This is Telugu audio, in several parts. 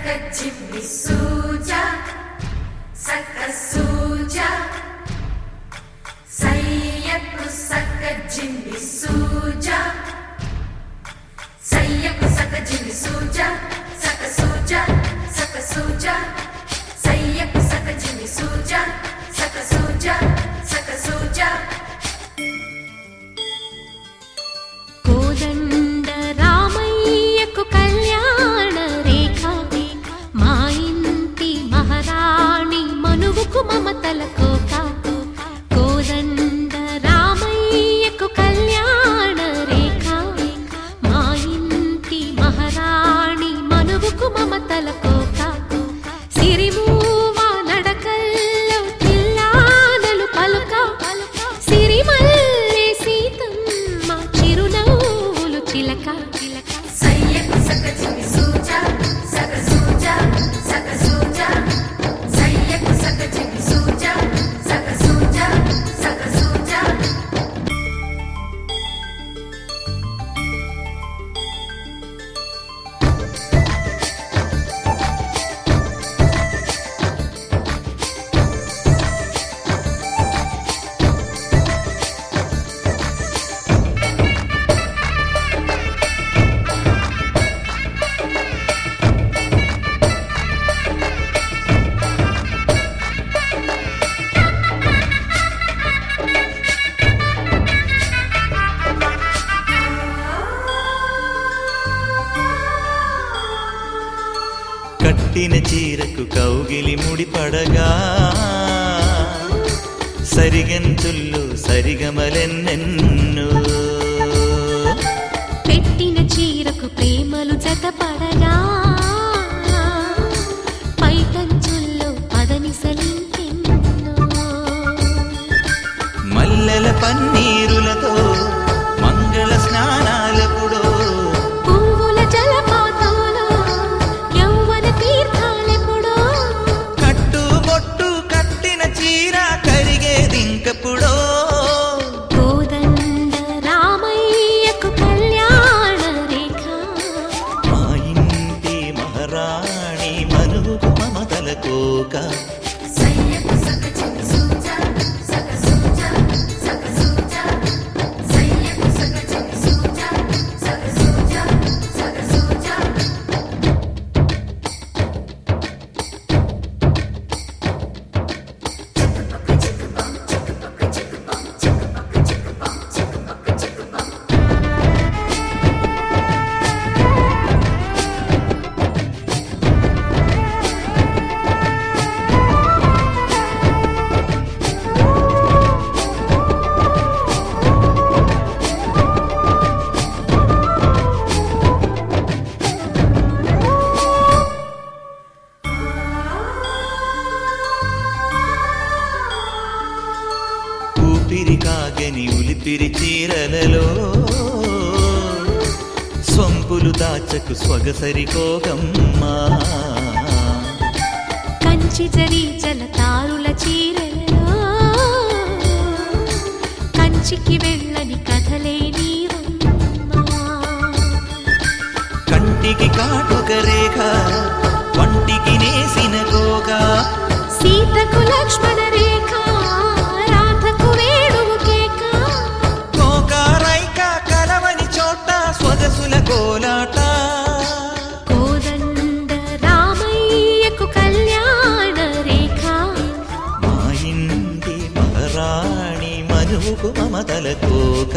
Jimmy Suja, Saka Suja, Sayaku Saka Jimmy Suja, Sayaku Saka Jimmy Suja, Saka Suja, Saka Suja, Sayaku Saka Jimmy Suja, Saka Suja, Saka Suja. కోదండ రామయ్యకు కళ్యాణ రేఖ మా ఇంటి మహారాణి మనువుకు మమతల కోక కోదండ రామయ్యకు కళ్యాణ రేఖ మా ఇంటి మహారాణి మనువుకు మమతల కోక సిరిమూవ నడకల్లో తిల్లానలు పలుక సిరిమల్లె సీతమ్మ చిరునవ్వులు చిలక Sayaku Saka Jimmy Suja, Saka Suja, Saka Suja, Sayaku Saka Jimmy Suja, Saka Suja, Saka Suja. కట్టిన చీరకు కౌగిలి ముడిపడగా సరిగంతుల్లో సరిగమలెన్నెన్నో పెట్టిన చీరకు ప్రేమలు జతపడగా పైకంచుల్లో పదనిసలింకెన్నో మల్లెల పన్నీరులతో మంగళ స్నానాలెప్పుడో పువ్వుల జలపాతంలో యౌవన తీర్థాలెప్పుడో కట్టుబొట్టు కట్టిన చీర కరిగేదింకప్పుడో కోదండ రామయ్యకు కళ్యాణ రేఖ మా ఇంటి మహారాణి మనువుకు మమతల కోక Sayaku Saka Jimmy Suja, Saka Suja, Saka Suja, Sayaku Saka Jimmy Suja, Saka Suja, Saka Suja. ఊపిరి కాగని ఉలిపిరి చీరలలో సొంపులు దాచకు స్వగసరి కోగమ్మా కంచి జరి జలతారుల చీరలలో కంచికి వెళ్ళని కథలే నీవమ్మా కంటికి కాటుక రేఖ వంటికి నేసిన కోగా సీతకు లక్ష్మణ రేఖ రాధకు వేణువు కేక కోకారైక కలవని చోట స్వగసుల కోలాట కోదండ రామయ్యకు కళ్యాణ రేఖ మా ఇంటి మహారాణి మనువుకు మమతల కోక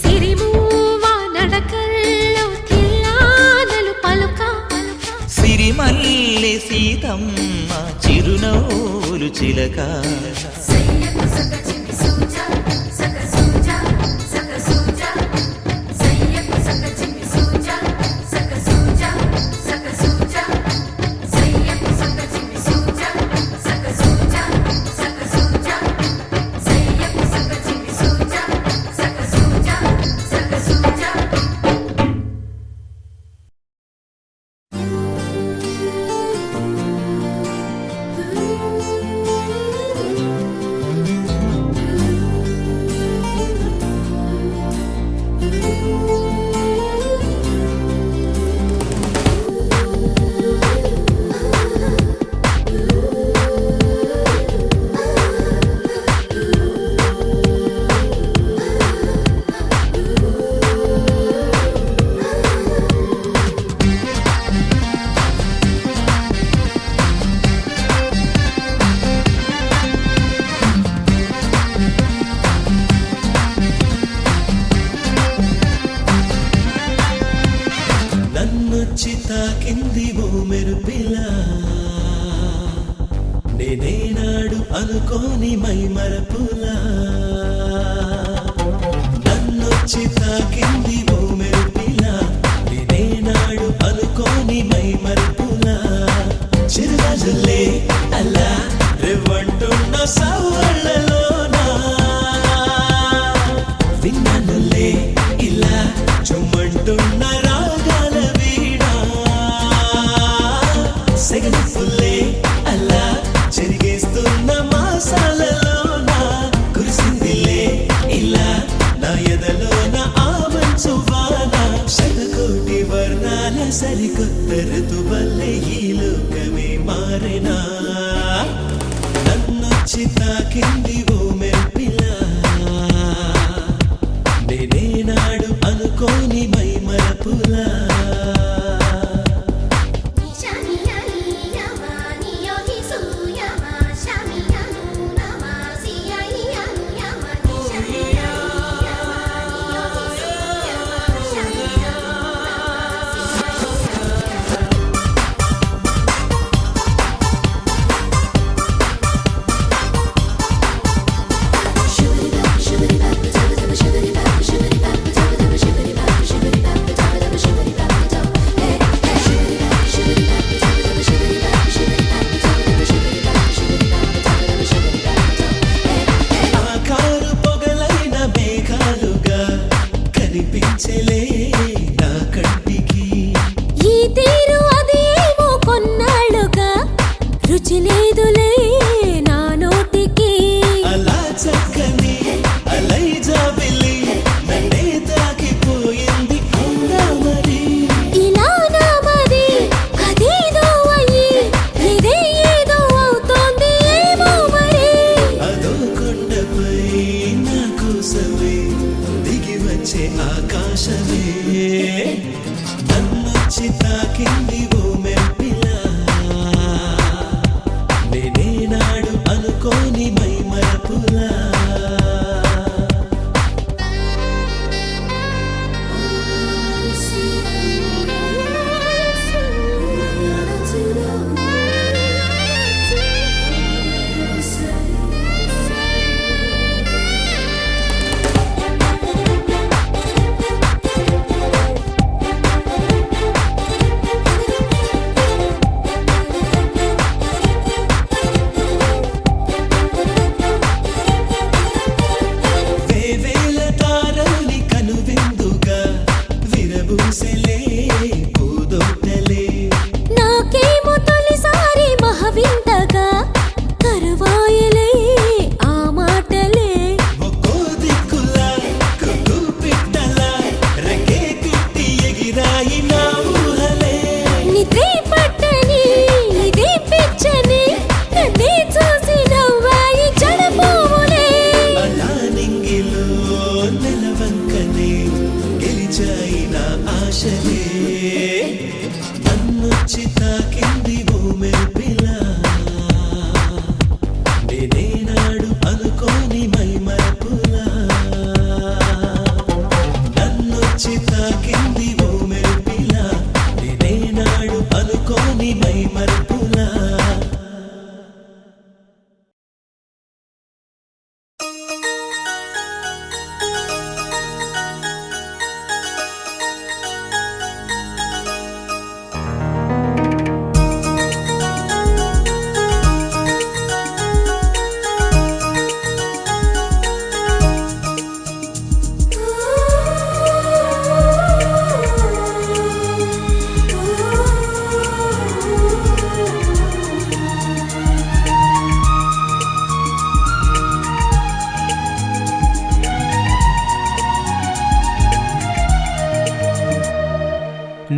సిరిమూవ నడకల్లో తిల్లానలు పలుక సిరిమల్లె సీతమ్మ చిరునవ్వులు చిలక Sayaku Saka Jimmy Suja, Saka Suja, Saka Suja, Sayaku Saka Jimmy Suja, Saka Suja, Saka Suja, Sayaku Saka Jimmy Suja, Saka Suja, Saka Suja, Sayaku Saka Jimmy Suja, Saka Suja, Saka Suja. తాకింది ఓ మెరుపిలా నేనేనాడు అనుకోని మై మరుపులా చిరుగాజులే అలా రేవంటున్న సవ్వళ్ళలోనా విన్నానులే ఇలా చుమ్మంటున్న రాగాల వీడా సెగలిపుల్లే అలా చెరిగేస్తున్న మాసాలలోనా కురిసిందిలే ఇలా నా ఎదలోన ఆ మంచు వాన శతకోటి వర్ణాల సరికొత్త ఋతువల్లే ఈ లోకమే మారెనా నన్నొచ్చి తాకింది ఓ మెరుపిలా నేనేనాడు అనుకోని మై మరపులా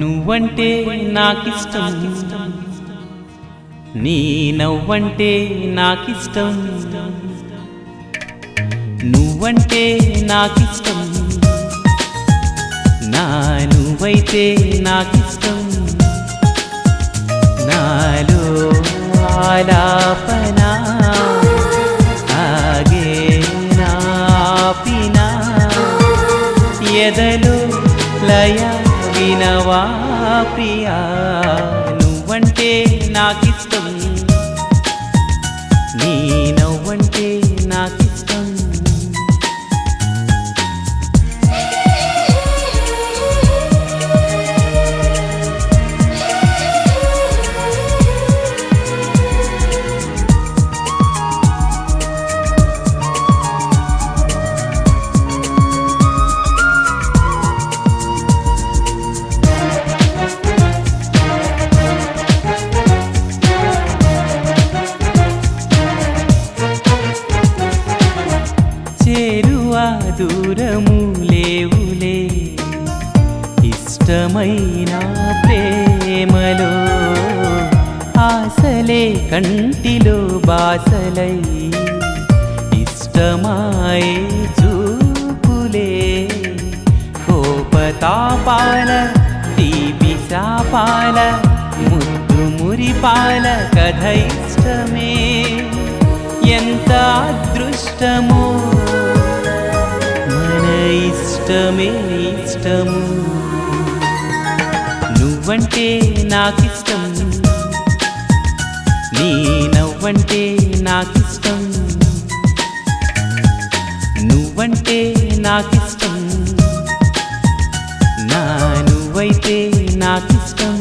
నువ్వంటే నాకిష్టం, నీ నవ్వంటే నాకిష్టం. నువ్వంటే నాకిష్టం, నా నువ్వైతే నాకిష్టం. నాలో ఆలాపన ఆగే నాపిన ఎదలో లయ వినవా ప్రియా. నువ్వంటే నాకిష్టం, నీ నవ్వంటే నాకిష్టం. దూరము లేవులే ఇష్టమైన ప్రేమలో ఆశలే కంటిలో బాసలై ఇష్టమాయే చూపులే కోపతాపాల తీపి శాపాల ముద్దు మురిపాల కథ ఇష్టమే ఎంత అదృష్టమో మన ఇష్టమే ఇష్టము నువ్వంటే నాకిష్టం నీ నవ్వంటే నాకిష్టం నువ్వంటే నాకిష్టం నా నువ్వైతే నాకిష్టం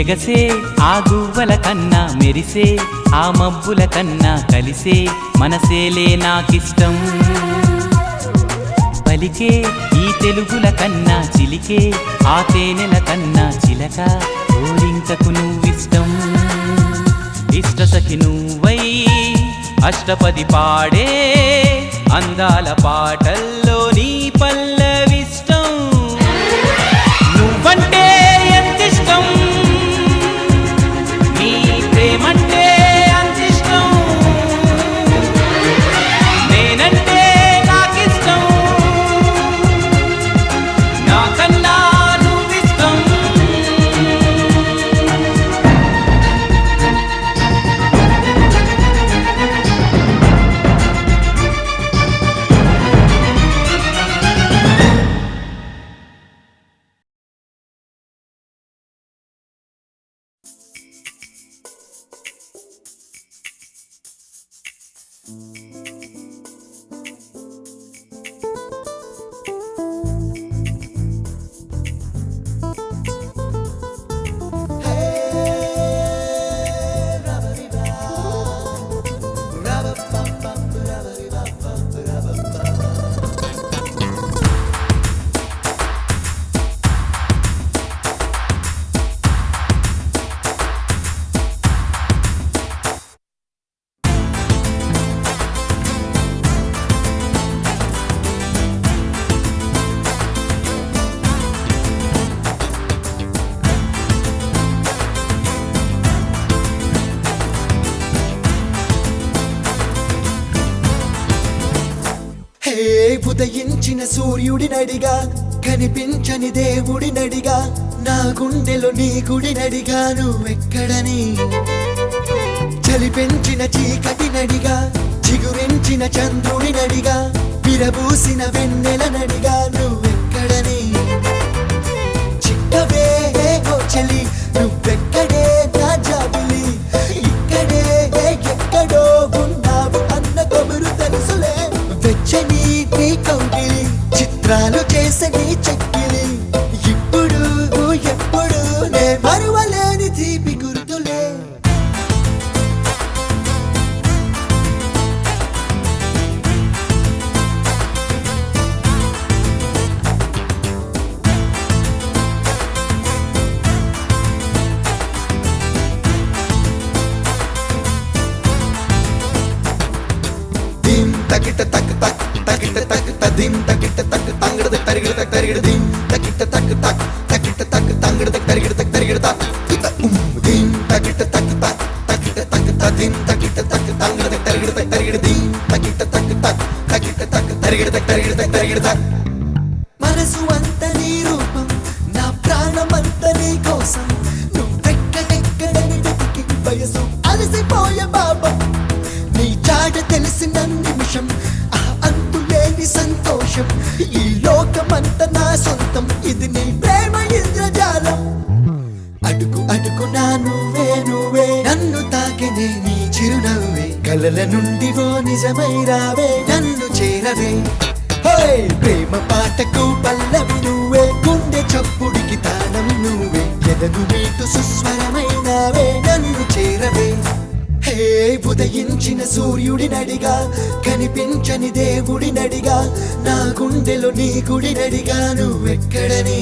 ఎగసే ఆ గువ్వల కన్నా మెరిసే ఆ మబ్బుల కన్నా కలిసే మనసేలే నాకిష్టం పలికే ఈ తెలుగుల కన్నా చిలికే ఆ తేనెల కన్నా చిలక ఓరింకకు నువ్విష్టం ఇష్ట సఖి నువ్వై అష్టపది పాడే అందాల పాటల్లో నీ పల్లవిష్టం నువ్వంటే ఎంతిష్టం నీ ప్రేమంటే అంతిష్టం నేనంటే నాకిష్టం నాకన్నా నువ్విష్టం ఉదయించిన సూర్యుడినడిగా కనిపించని దేవుడినడిగా నా గుండెలో నీ గుడినడిగా నువ్వెక్కడని చలి పెంచిన చీకటినడిగా చిగురించిన చంద్రుడినడిగా విరబూసిన వెన్నెలనడిగా నువ్వెక్కడని చిక్కవే ఓ చలి నువ్వెక్కడే నా జాబిలి ఇక్కడే ఎక్కడో ఉన్నావు అన్న కబురు తెలుసులే వెచ్చని నీ కౌగిలి చిత్రాలు చేసే నీ చెక్కిలి ఇప్పుడు ఎప్పుడు నే మరువలేని తీపి గుర్తులే తకిట తక్ తక్ తకిట తక్ తదిం తకిట తక్ తంగడ తరిగిడ తక్ తరిగిడ దిం తకిట తక్ తక్ తకిట తక్ తంగడ తరిగిడ తక్ తరిగిడ తక్ దిం తకిట తక్ తక్ తకిట తక్ తదిం తకిట తక్ తంగడ తరిగిడ తక్ తరిగిడ దిం తకిట తక్ తక్ తకిట తక్ తరిగిడ తక్ తరిగిడ తక్ తరిగిడ తక్ మనసు అంత నీ రూపం నా ప్రాణమంత నీ కోసం నువ్వెక్కడెక్కడని వెతికి వయసు అలసిపోయే బాబా నీ చాట తెలిసిన నిమిషం ఆ అంతులేని సంతోషం ఈ లోకమంత నా సొంతం ఇది నీ ప్రేమ ఇంద్రజాలం అడుగు అడుగు నా నువ్వే నువ్వే నన్ను తాకినే నీ చిరునవ్వే కల కలల నుండి ఓ నిజమై రావే నన్ను చేరవే హోయ్ ప్రేమ పాటకు పల్లవి నువ్వే గుండె చప్పుడికి తాళం నువ్వే ఎదను మీటు సుస్వరమైనావే నన్ను చేరవే హే ఉదయించిన సూర్యుడి నడిగా కనిపించని దేవుడి నడిగా నా గుండెలో నీ గుడి నడిగా నువ్వెక్కడని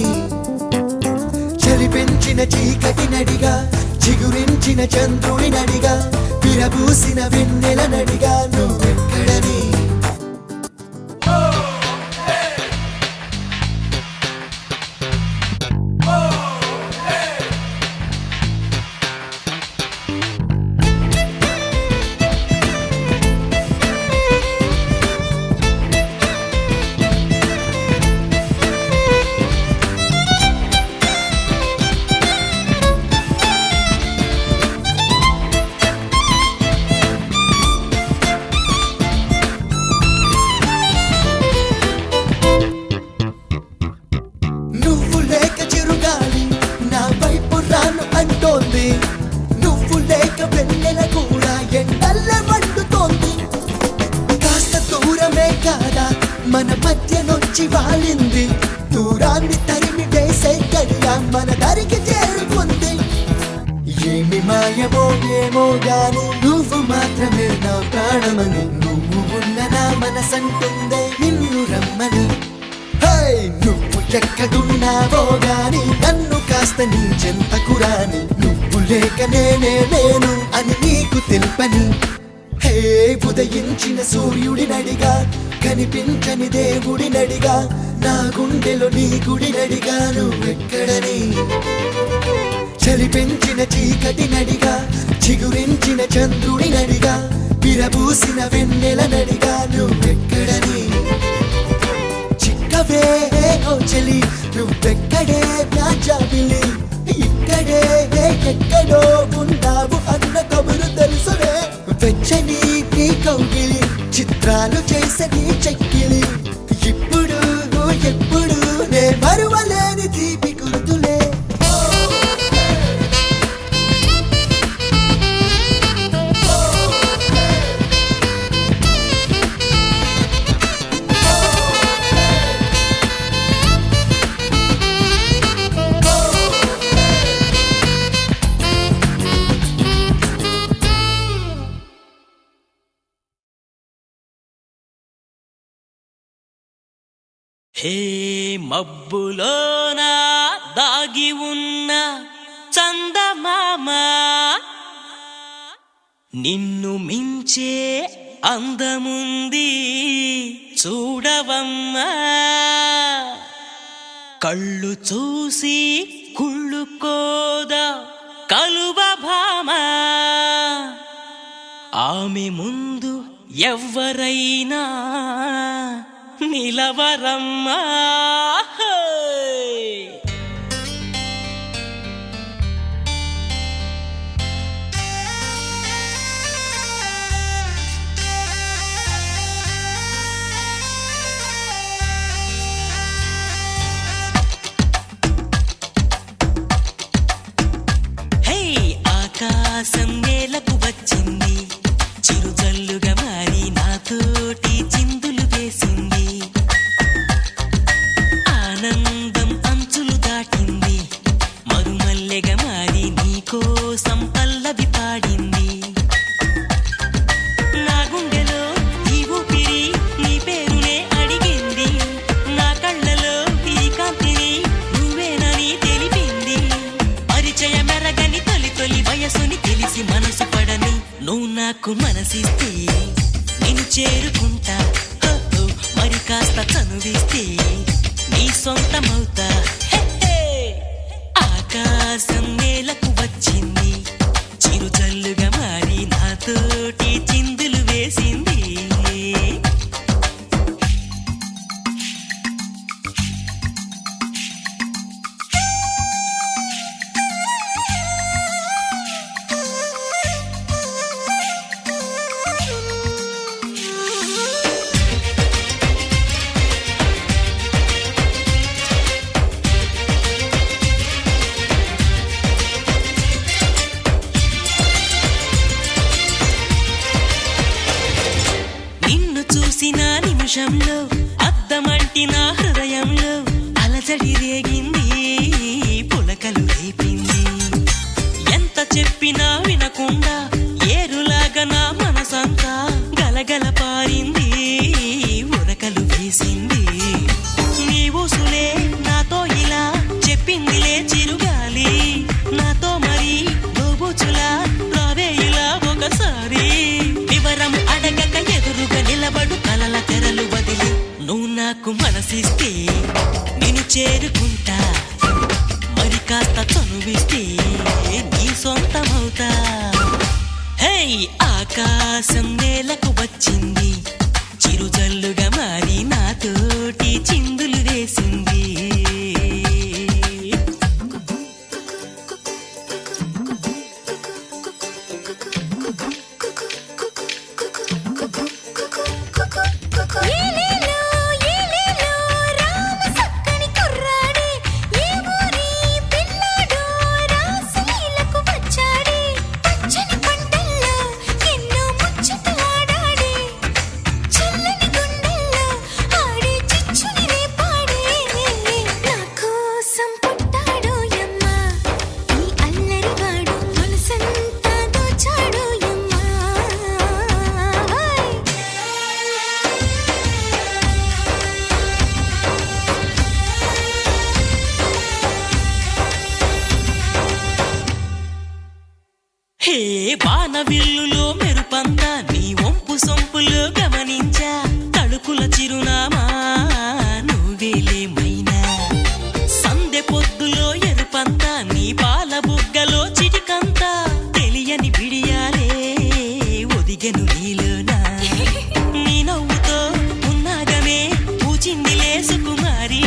చలి పెంచిన చీకటి నడిగా చిగురించిన చంద్రుడి నడిగా విరబూసిన వెన్నెల నడిగా నువ్వెక్కడని నువ్వు లేక చిరుగాలి నా వైపు రాను అంటోంది నువ్వు లేక వెన్నెల కూడా ఎండల్ల మండుతోంది కాస్త దూరమే కాదా మన మధ్య నొచ్చి వాలింది దూరాన్ని తరిమి వేసే గడియ మన దరికి చేరుకుంది ఏమి మాయమో ఏమో గాని నువ్వు మాత్రమే నా ప్రాణమని నువ్వు ఉన్న నా మనసంటుందే నిన్ను రమ్మని హై నువ్వు ఎక్కడున్నావో గాని నన్ను కాస్త నీ చెంతకు రాని నువ్వు లేక నేనే లేను అని నీకు తెలుపని హే ఉదయించిన సూర్యుడి నడిగా కనిపించని దేవుడి నడిగా నా గుండెలో నీ గుడి నడిగా నువ్వెక్కడని చలి పెంచిన చీకటి నడిగా చిగురించిన చంద్రుడి నడిగా విరబూసిన వెన్నెల నడిగా నువ్వెక్కడని చిక్కవే ఓ చలి నువ్వెక్కడే నా జాబిలి ఇక్కడే ఎక్కడో ఉన్నావు అన్న కబురు తెలుసునే వెచ్చని నీ కౌగిలి చిత్రాలు చేసే నీ చెక్కిలి ఇప్పుడు ఎప్పుడు నే మరువలేని తీపి గుర్తులే హే మబ్బులోన దాగి ఉన్న చందమామ నిన్ను మించే అందముంది చూడవమ్మా కళ్ళు చూసి కుళ్ళుకోదా కలువ భామ ఆమె ముందు ఎవ్వరైనా నిలవరమ్మా హే ఆకాశం నేలకు వచ్చింది చిరుజల్లుగా మారి నాతోటి చిందులు వేసింది ఆనందం అంచులు దాటింది మరుమల్లెగా మారి నీకోసం పల్లవి పాడింది నా గుండెలో ఈ ఊపిరి నీ పేరునే అడిగింది నా కళ్ళలో ఈ కాంతిని నువ్వేనని తెలిపింది పరిచయ మెరగని తొలి తొలి వయసుని తెలిసి మనసు పడని నువ్వు నాకు మనసిస్తే నేను చేరుకుంటా హో, హో, మరి కాస్త చనువిస్తే నీ సొంతమవుతా హే, హే. ఆకాశం నేలకు వచ్చింది చిరుజల్లుగా మారి నాతోటి చిందులు వేసింది చూసిన నిమిషంలో అద్దమంటి నా హృదయంలో అలజడి రేగింది, పులకలు రేపింది. ఎంత చెప్పినా వినకుండా ఏరులాగా నా మనసంతా గలగల పారింది, ఉరకలు వేసింది. నీ ఊసులే నాతో ఇలా చెప్పిందిలే చిరుగాలి, నాతో మరి దోబూచులా రావే ఇలా ఒకసారి. వివరం అడగక ఎదురుగా నిలబడు కలల తెరలు వదిలి నువ్వు నాకు మనసిస్తే నేను చేరుకుంటా, మరి కాస్త చనువిస్తే నీ సొంతమవుతా. హే ఆకాశం నేలకు వచ్చింది, చిరుజల్లుగా మారి నాతోటి చిందులు వేసింది. ఏలేలో ఏలేలో రామ సక్కని కుర్రాడే, ఏ ఊరి పిల్లాడో రాసలీలకు వచ్చాడే. పచ్చని పంటల్లో ఎన్నో ముచ్చటలాడాడే, చల్లని గుండెల్లో ఆడే చిచ్చుని రేపాడే. నా కోసం పుట్టాడో యమ్మ ఈ అల్లరివాడు, మనసంతా దోచాడో యమ్మ. హే వానవిల్లులో మెరుపంతా నీ వంపు సొంపులో గమనించా, తడుకుల చిరునామా నువ్వేలే మైనా. సందె పొద్దులో ఎరుపంతా నీ పాల బుగ్గలో చిటికంతా, తెలియని బిడియాలే ఒదిగెను నీలోనా. నీ నవ్వుతో ఉన్నాగమే పూచిందిలే సుకుమారి,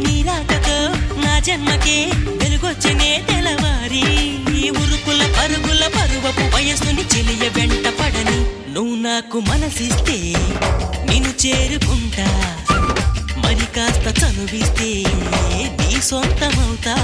నీ రాకతో నా జన్మకే వెలుగొచ్చనే తెలవారి. ఉరుకుల పరుగుల పరువపు వయస్సుని చెలియ వెంట పడని నువ్వు నాకు మనసిస్తే నేను చేరుకుంటా, మరి కాస్త చనువిస్తే నీ సొంతమవుతా.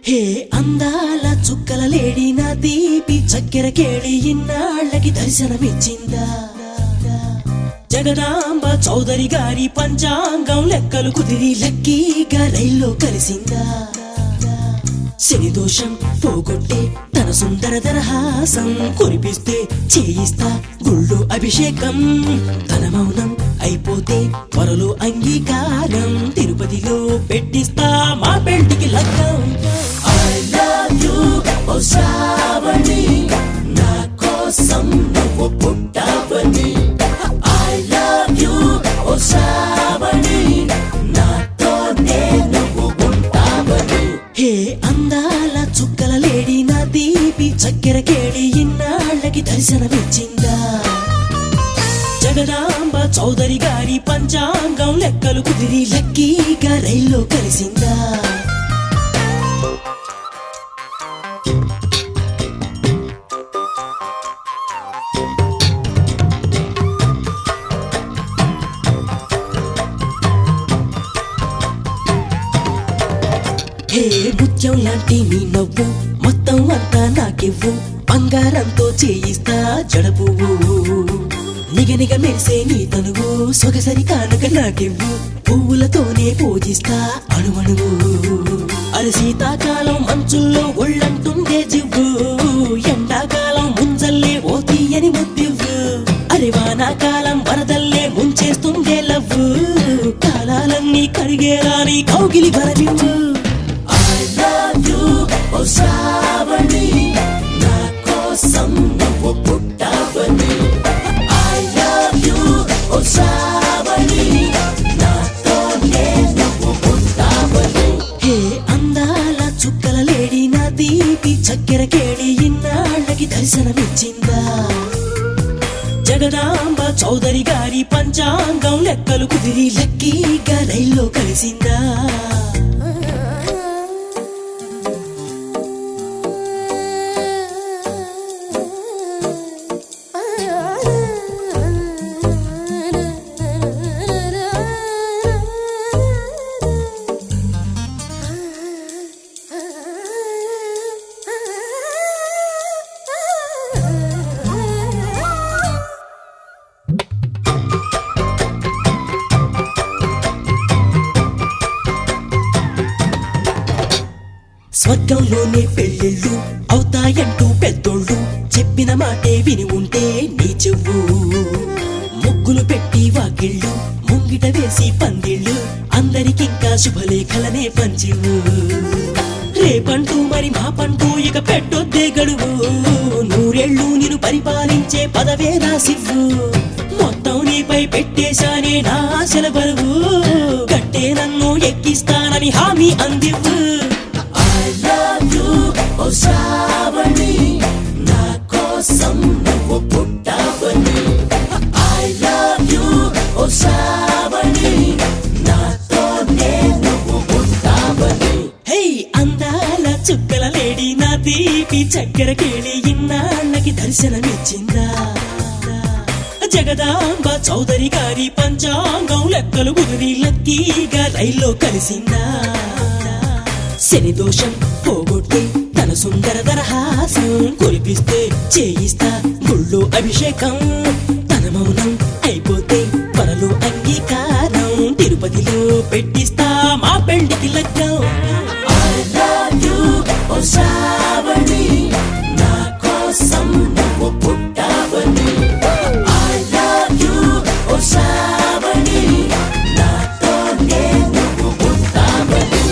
హే అందాల చుక్కల లేడి నా దీపి చక్కెర కేళి ఇన్నాళ్ళకి దర్శనమిచ్చిందా. జగదాంబ చౌదరి గారి పంచాంగం లెక్కలు కుదిరి లక్కీగా రైల్లో కలిసిందా. శని దోషం పోగొట్టే తన సుందర దరహాసం కురిపిస్తే చేయిస్తా గుళ్ళు అభిషేకం. తన మౌనం అయిపోతే త్వరలో అంగీకారం, తిరుపతిలో పెట్టిస్తా మా పెంటికి లగ్గం. I love you, ఓ శ్రావణి, నా కోసం నువ్వు పుట్టావని. I love you, ఓ శ్రావణి, నాతోనే నువ్వు ఉంటావని. హే అందాల చుక్కల లేడి నా దీపి చక్కెర కేళి ఇన్నాళ్ళకి దర్శనమిచ్చిందా. జగదాంబ చౌదరి గారి పంచాంగం లెక్కలు కుదిరి లక్కీగా రైల్లో కలిసిందా. హే ముత్యం లాంటి నీ నవ్వు మొత్తం అంతా నాకివ్వు, బంగారంతో చేయిస్తా జడపువ్వు. నిగనిగ మెరిసే నీ తనువు సొగసరి కానుక నాకివ్వు, పువ్వులతోనే పూజిస్తా అణువణువు. అరే శీతాకాలం మంచుల్లో ఒళ్ళంటుందే జివ్వు, ఎండాకాలం ముంజల్లే ఓ తీయని ముద్దివ్వు. అరే వానాకాలం వరదల్లే ముంచేస్తుందే లవ్వు, కాలాలన్నీ కరిగేలా నీ కౌగిలి వరమివ్వు. I love you, ఓ శ్రావణి, నా కోసం నువ్వు పుట్టావని. I love you. Jagadamba Chowdary గారి పంచాంగం లెక్కలు కుదిరి లక్కీగా రైల్లో కలిసిందా స్వర్గంలోనే పెళ్ళిళ్ళు అవుతాయంటూ పెద్దోళ్ళు చెప్పిన మాటే విని ఉంటే నీ చెవు ముగ్గులు పెట్టి వాకిళ్ళు ముంగిట వేసి పందిళ్ళు అందరికింకా శుభలేఖలనే పంచివు రేపంటూ మరి మా పంటూ ఇక పెట్టొద్దే గడువు నూరేళ్ళు నిన్ను పరిపాలించే పదవే రాసివ్వు మొత్తం నీపై పెట్టేశానే నా ఆశల బరువు కట్టే నన్ను ఎక్కిస్తానని హామీ అందివ్వు ఓ శ్రావణి నా కోసం నువ్వు పుట్టావని ఐ లవ్ యు ఓ శ్రావణి నాతోనే నువ్వు పుట్టావని హే అందాల చుక్కల లేడి నా తీపి చక్కెర కేళి ఇన్నాళ్ళకి దర్శనమిచ్చిందా జగదాంబ చౌదరి గారి పంచాంగం లెక్కలు కుదిరి లక్కీగా రైల్లో కలిసిందా శని దోషం పోగొట్టి తన సుందర దరహాసం కురిపిస్తే చేయిస్తా గుళ్ళో అభిషేకం తన మౌనం అయిపోతే త్వరలో అంగీకారం తిరుపతిలో పెట్టిస్తా మా పెళ్లికి లగ్గం I love you, ఓ శ్రావణి నా కోసం నువ్వు పుట్టావని I love you, ఓ శ్రావణి నాతోనే నువ్వు పుట్టావని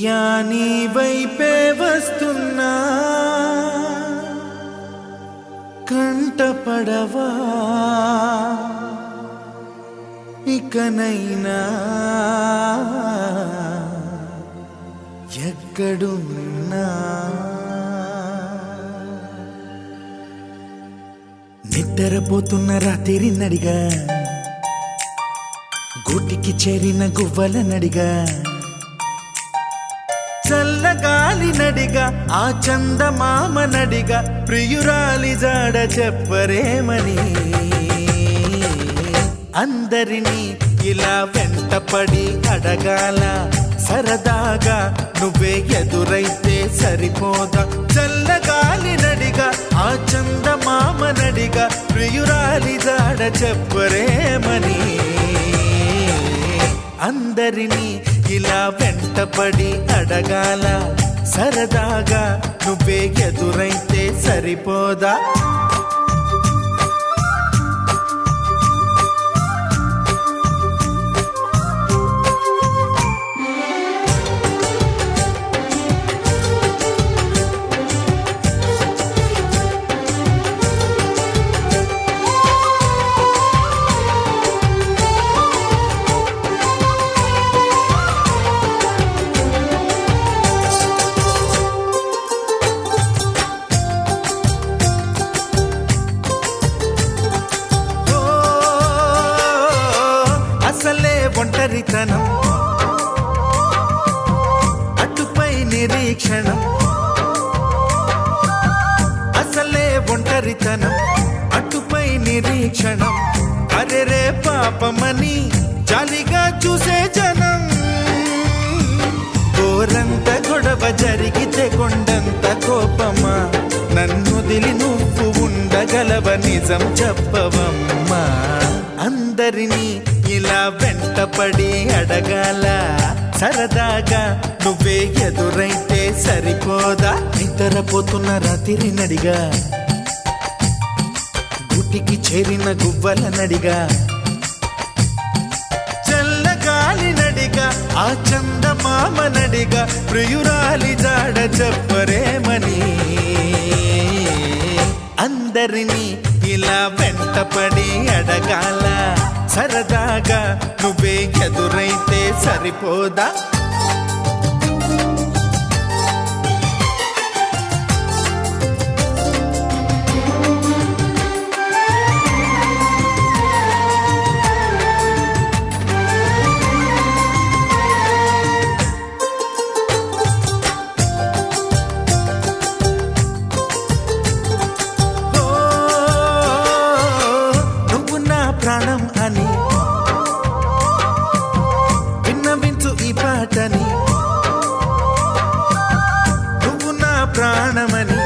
ప్రియా నీ వైపే వస్తున్నా కంటపడవా ఇకనైనా ఎక్కడున్నా నిద్రపోతున్న రాత్రి నడిగా గూటికి చేరిన గువ్వల నడిగా చల్లగాలి నడిగా ఆ చందమామ నడిగా ప్రియురాలి జాడ చెప్పరేమని అందరినీ ఇలా వెంటపడి అడగాల సరదాగా నువ్వే ఎదురైతే సరిపోదా చల్లగాలి నడిగా ఆ చందమామ నడిగా ప్రియురాలి జాడ చెప్పరేమని అందరినీ ఇలా వెంటపడి అడగాల సరదాగా నువ్వే ఎదురైతే సరిపోదా ఒంటరితనం అటుపై నిరీక్షణం అసలే ఒంటరితనం అటుపై నిరీక్షణం అరెరే పాపమని జాలిగా చూసే జనం గోరంత గొడవ జరిగితే కొండంత కోపమా నన్నుదిలి నువ్వు ఉండగలవ నిజం చెప్పవమ్మా అందరినీ ఇలా వెంటపడి అడగాల సరదాగా నువ్వే ఎదురైతే సరిపోదా నిద్రపోతున్న రాత్రి నడిగా గుటికి చేరిన గువ్వల నడిగా చల్లగాలి నడిగా ఆ చందమామ నడిగా ప్రియురాలి జాడ చెప్పరేమని అందరినీ ఇలా వెంటపడి అడగాల సరదాగా నువ్వే ఎదురైతే సరిపోదా ప్రాణం అని విన్నవించు ఈ పాటని నువ్వు నా ప్రాణమని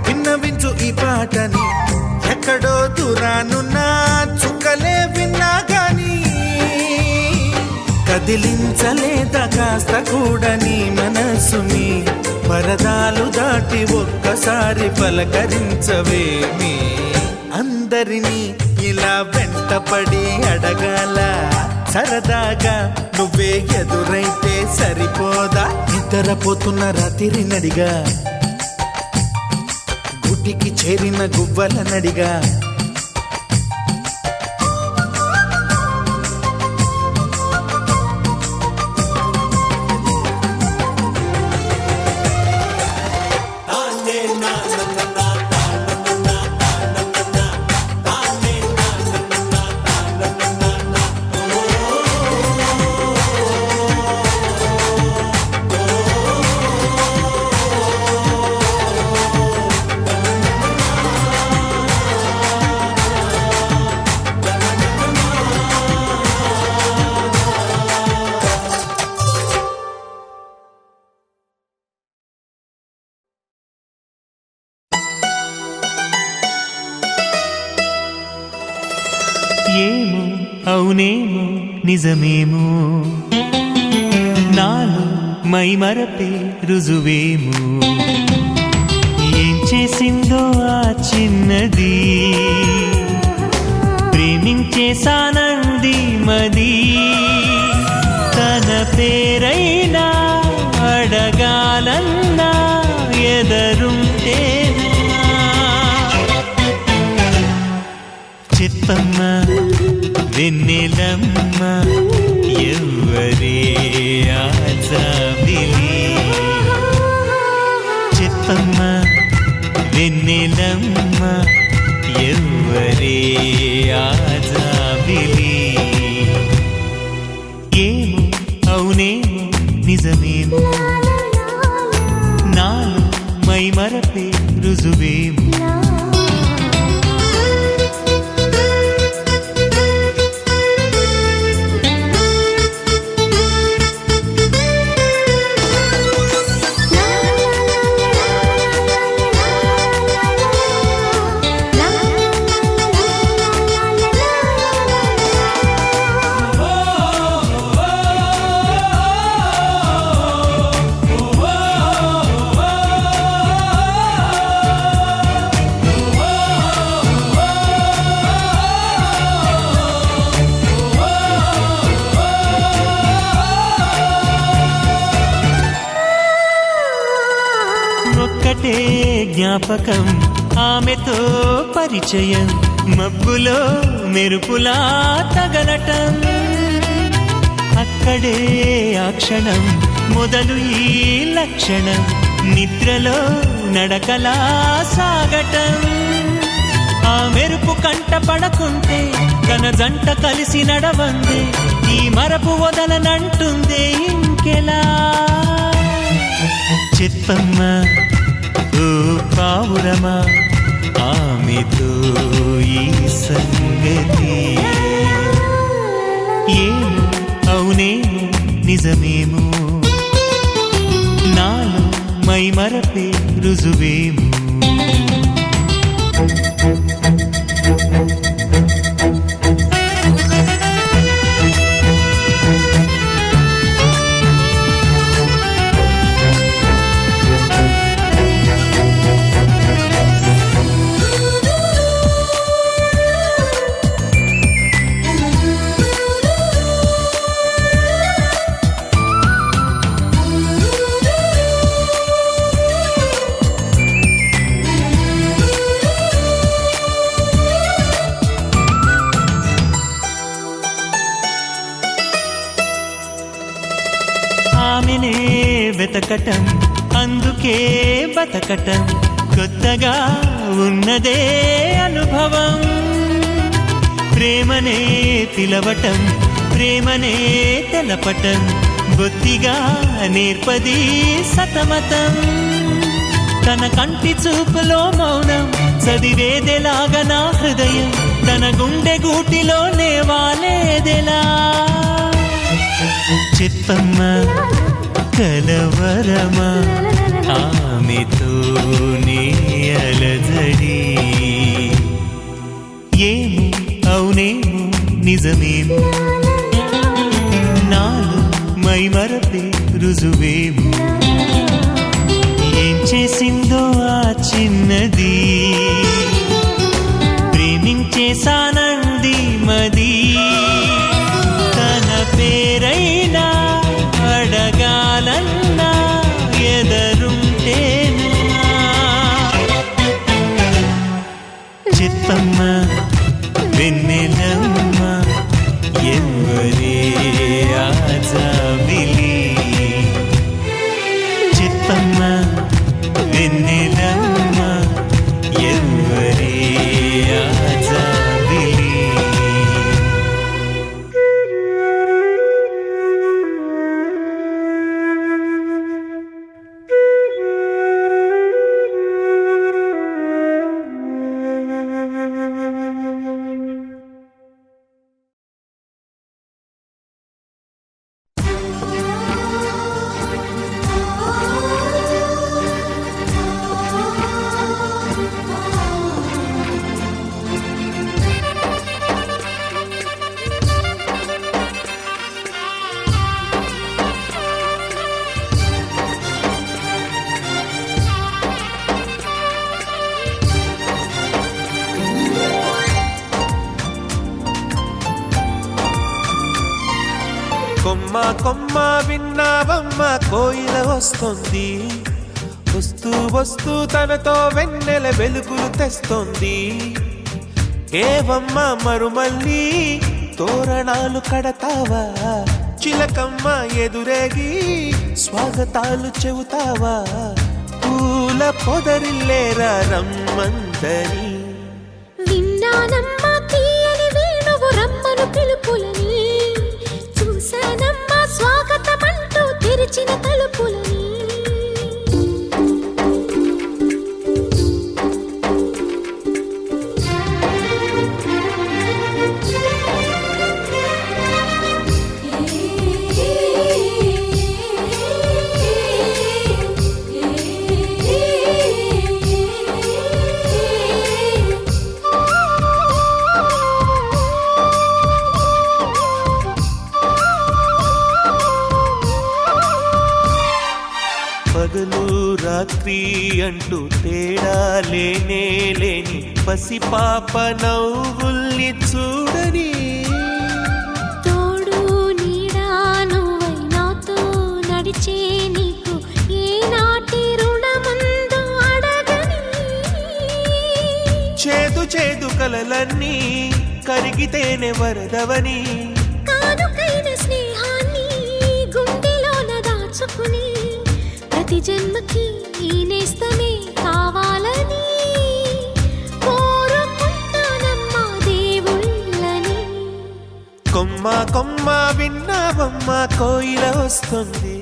విన్నవించు ఈ పాటని ఎక్కడో దూరానున్నా చుక్కలే విన్నా గాని కదిలించలేదా కాస్త కూడా నీ మనసుని పరదాలు దాటి ఒక్కసారి పలకరించవేమి అందరినీ ఇలా వెంటపడి అడగాల సరదాగా నువ్వే ఎదురైతే సరిపోదా నిద్రపోతున్న రాత్రి నడిగా గుటికి చేరిన గువ్వల నడిగా ఏమో అవునేమో నిజమేమో నాలో మైమరపే రుజువేమో ఏం చేసిందో ఆ చిన్నది ప్రేమించేసానంది మది తన పేరైనా అడ అడగాలన్నా ఎదరుంటేనా చెప్పమ్మా వెన్నెలమ్మ ఎవ్వరే ఆజాబిలి చెప్పమ్మా వెన్నెలమ్మ ఎవ్వరే ఆజాబిలి ఏమో అవునేమో నిజమేమో నాలో మై మరపే రుజువేమో ఒక్కటే జ్ఞాపకం ఆమెతో పరిచయం మబ్బులో మెరుపులా తగలటం అక్కడే ఆ క్షణం మొదలు ఈ లక్షణం నిద్రలో నడకలా సాగటం ఆ మెరుపు కంట పడకుంటే తన జంట కలిసి నడవందే ఈ మరపు వదలనంటుందే ఇంకెలా చెప్పమ్మా ఓ పావురమా ఆమెతో ఈ సంగతి ఏమో అవునేమో నిజమేమో నాలో మై మరపే రుజువేమో ఆమెనే వెతకటం అందుకే బతకటం కొత్తగా ఉన్నదే అనుభవం ప్రేమనే పిలవటం ప్రేమనే తెలపటం బొత్తిగా నేర్పది సతమతం తన కంటి చూపులో మౌనం చదివేదెలాగా నా హృదయం తన గుండె గూటిలో నేవాలేదెలా చెప్పమ్మా కలవరమా ఆమెతో నీ అలజడి ఏమో అవునేమో నిజమేమో నాలో మై మరపే రుజువేమో ఏం చేసిందో ఆ చిన్నది ప్రేమించేసానంది మది తన పేరైనా అడగాలన్నా ఎదరుంటేనా చెప్పమ్మా వెన్నెలమ్మ ఎవ్వరే ఆజాబిలి చెప్పమ్మా వెన్నెలమ్మ ఎవ్వరే ఆజాబిలి కొమ్మ విన్నావమ్మ కోయిల వస్తుంది, వస్తూ వస్తూ తనతో వెన్నెల వెలుగులు తెస్తోంది. ఏవమ్మ మరుమల్లి తోరణాలు కడతావా, చిలకమ్మ ఎదురేగి స్వాగతాలు చెబుతావా, పూల పొదరిల్లేరా రమ్మందని. విన్నానమ్మా తీయని వేణువు రమ్మను పిలుపులని, చూశానమ్మా స్వాగతమంటూ తెరిచిన తలుపులని. పగలు రాత్రి అంటూ తేడా లేనే లేని పసిపాప నవ్వుల్ని చూడని. తోడు నీడా నువ్వై నాతో నడిచే నీకు ఏనాటి రుణముందో అడగని. చేదు చేదు కలలన్నీ కరిగితేనే వరదవని. కానుకైన స్నేహాన్ని గుండెలోన దాచుకుని, ప్రతి జన్మకి ఈ నేస్తమే కావాలని కోరుకుంటానమ్మా దేవుళ్ళని. కొమ్మ కొమ్మ విన్నావమ్మ కోయిల వస్తుంది,